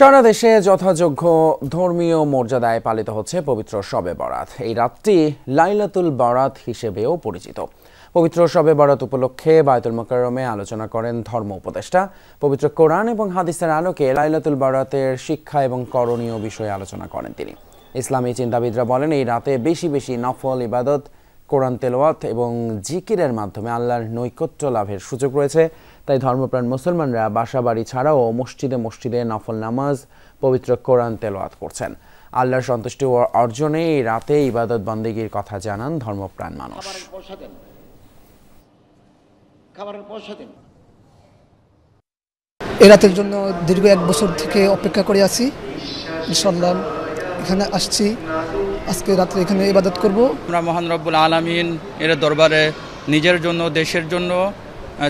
সারা দেশে যথাযোগ্য ধর্মীয় মর্যাদায় পালিত হচ্ছে পবিত্র শবে বরাত। এই রাতটি লাইলাতুল বরাত হিসেবেও পরিচিত। পবিত্র শবে বরাত উপলক্ষে বায়তুল মুকাররমে আলোচনা করেন ধর্ম উপদেষ্টা। পবিত্র কোরআন এবং হাদিসের আলোকে লাইলাতুল বরাতের শিক্ষা এবং করণীয় বিষয়ে আলোচনা করেন তিনি। ইসলামী চিন্তাবিদরা বলেন, এই রাতে বেশি বেশি নফল ইবাদত, কোরআন তেলাওয়াত এবং জিকিরের মাধ্যমে আল্লাহর নৈকট্য লাভের সুযোগ রয়েছে। তাই ধর্মপ্রাণ মুসলমানরা বাসাবাড়ি ছাড়াও মসজিদে মসজিদে নফল নামাজ, পবিত্র কোরআন তেলাওয়াত করছেন। আল্লাহর সন্তুষ্টি অর্জনে এই রাতে ইবাদত বন্দেগীর কথা জানান ধর্মপ্রাণ মানুষ। এই রাতের জন্য দীর্ঘ 1 বছর থেকে অপেক্ষা করে আছি। ইনশাআল্লাহ এখানে আসছি, আজকে রাত্রে এখানে ইবাদত করব। আমরা মহান রব্বুল আলামিন এর দরবারে নিজের জন্য, দেশের জন্য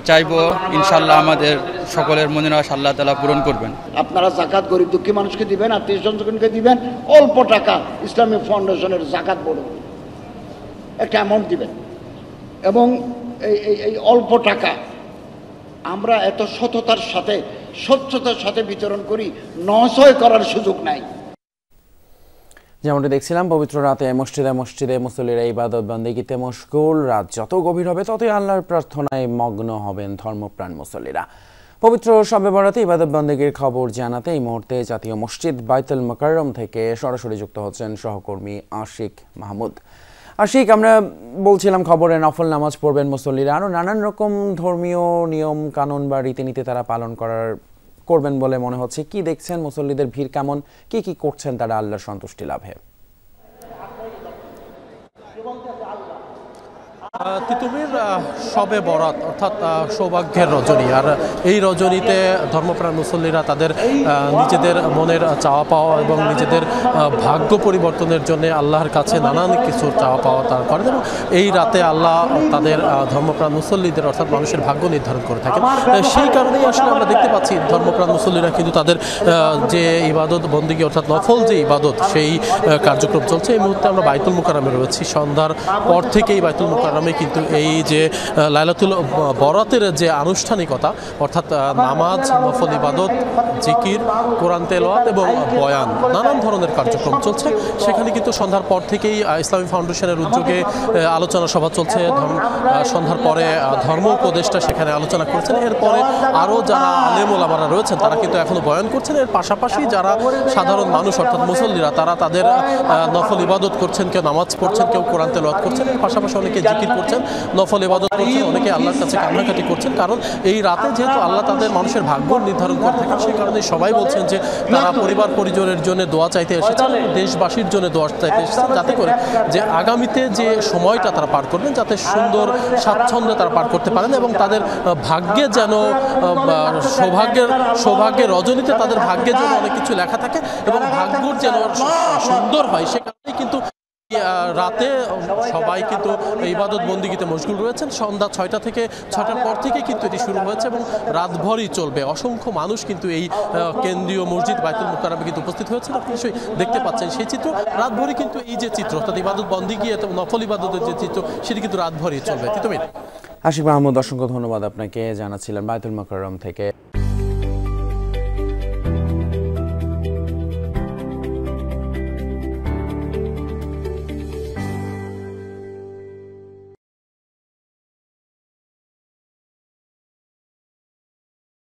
চাইবো, ইনশাআল্লাহ আমাদের সকলের মনের আশা আল্লাহ তাআলা পূরণ করবেন। আপনারা যাকাত গরিব দুঃখী মানুষকে দিবেন, আত্মীয়স্বজনকে দিবেন, অল্প টাকা ইসলামী ফাউন্ডেশনের যাকাত বোর্ড একটা অ্যামাউন্ট দিবেন, এবং এই অল্প টাকা আমরা এত সততার সাথে, স্বচ্ছতার সাথে বিতরণ করি, নয় করার সুযোগ নাই। যেমনটি দেখছিলাম, পবিত্র রাতে মসজিদে মসজিদে মুসল্লিরা ইবাদত বন্দেগীতে মশগুল। রাত যত গভীর হবে ততই আল্লাহর প্রার্থনায় মগ্ন হবেন ধর্মপ্রাণ মুসল্লিরা। পবিত্র শবে বরাতে ইবাদত বন্দেগীর খবর জানাতে এই মুহূর্তে জাতীয় মসজিদ বায়তুল মুকাররম থেকে সরাসরি যুক্ত হচ্ছেন সহকর্মী আশিক মাহমুদ। আশিক, আমরা বলছিলাম খবরে নফল নামাজ পড়বেন মুসল্লিরা, আরও নানান রকম ধর্মীয় নিয়ম কানুন বা রীতিনীতি তারা পালন করবেন বলে মনে হচ্ছে। কি দেখছেন, মুসল্লিদের ভিড় কেমন, কি করছেন তারা আল্লাহর সন্তুষ্টি লাভে? তিতুমির শবে বরাত অর্থাৎ সৌভাগ্যের রজনী, আর এই রজনীতে ধর্মপ্রাণ মুসল্লিরা তাদের নিজেদের মনের চাওয়া পাওয়া এবং নিজেদের ভাগ্য পরিবর্তনের জন্য আল্লাহর কাছে নানান কিছু চাওয়া পাওয়া তারা করেন, এবং এই রাতে আল্লাহ তাদের ধর্মপ্রাণ মুসল্লিদের অর্থাৎ মানুষের ভাগ্য নির্ধারণ করে থাকেন। সেই কারণেই আসলে আমরা দেখতে পাচ্ছি ধর্মপ্রাণ মুসল্লিরা কিন্তু তাদের যে ইবাদত বন্দেগী অর্থাৎ নফল যে ইবাদত, সেই কার্যক্রম চলছে। এই মুহূর্তে আমরা বায়তুল মুকাররমে রয়েছি। সন্ধ্যার পর থেকেই বায়তুল মুকাররমে কিন্তু এই যে লাইলাতুল বরাতের যে আনুষ্ঠানিকতা অর্থাৎ নামাজ, নফল ইবাদত, জিকির, কোরআন তেলাওয়াত এবং বয়ান, নানান ধরনের কার্যক্রম চলছে। সেখানে কিন্তু সন্ধ্যার পর থেকেই ইসলামী ফাউন্ডেশনের উদ্যোগে আলোচনা সভা চলছে। সন্ধ্যার পরে ধর্ম উপদেষ্টা সেখানে আলোচনা করছেন। এরপরে আরও যারা আলেম ওলামারা রয়েছেন তারা কিন্তু এখনো বয়ান করছেন। এর পাশাপাশি যারা সাধারণ মানুষ অর্থাৎ মুসল্লিরা তারা তাদের নফল ইবাদত করছেন, কেউ নামাজ পড়ছেন, কেউ কোরআন তেলাওয়াত করছেন। এর পাশাপাশি অনেকে জিকির করছেন, নফল ইবাদত করছেন, অনেকে আল্লাহর কাছে কান্নাকাটি করছেন। কারণ এই রাতে যেহেতু আল্লাহ তাদের মানুষের ভাগ্য নির্ধারণ করে থাকেন, সেই কারণে সবাই বলছেন যে তারা পরিবার পরিজনের জন্য দোয়া চাইতে এসেছেন, দেশবাসীর জন্য দোয়া চাইতে এসেছেন, যাতে করে যে আগামীতে যে সময়টা তারা পার করবেন যাতে সুন্দর স্বাচ্ছন্দ্যে তারা পার করতে পারেন, এবং তাদের ভাগ্যে যেন সৌভাগ্যের রজনীতে তাদের ভাগ্যে যেন অনেক কিছু লেখা থাকে এবং ভাগ্যর যেন সুন্দর হয়। সে কারণেই কিন্তু রাতে সবাই কিন্তু ইবাদত বন্দেগীতে মশগুল রয়েছেন। সন্ধ্যা 6টা থেকে 6টার পর থেকে কিন্তু এটি শুরু হয়েছে এবং রাতভরই চলবে। অসংখ্য মানুষ কিন্তু এই কেন্দ্রীয় মসজিদ বায়তুল মুকাররমে কিন্তু উপস্থিত হয়েছেন। আপনি নিশ্চয়ই দেখতে পাচ্ছেন সেই চিত্র। রাতভরই কিন্তু এই যে চিত্র অর্থাৎ ইবাদত বন্দেগী এবং নফল ইবাদতের যে চিত্র সেটি কিন্তু রাতভরই চলবে। তিতুমির। আশিক মাহমুদ, অসংখ্য ধন্যবাদ আপনাকে, জানাচ্ছিলেন বায়তুল মুকাররম থেকে।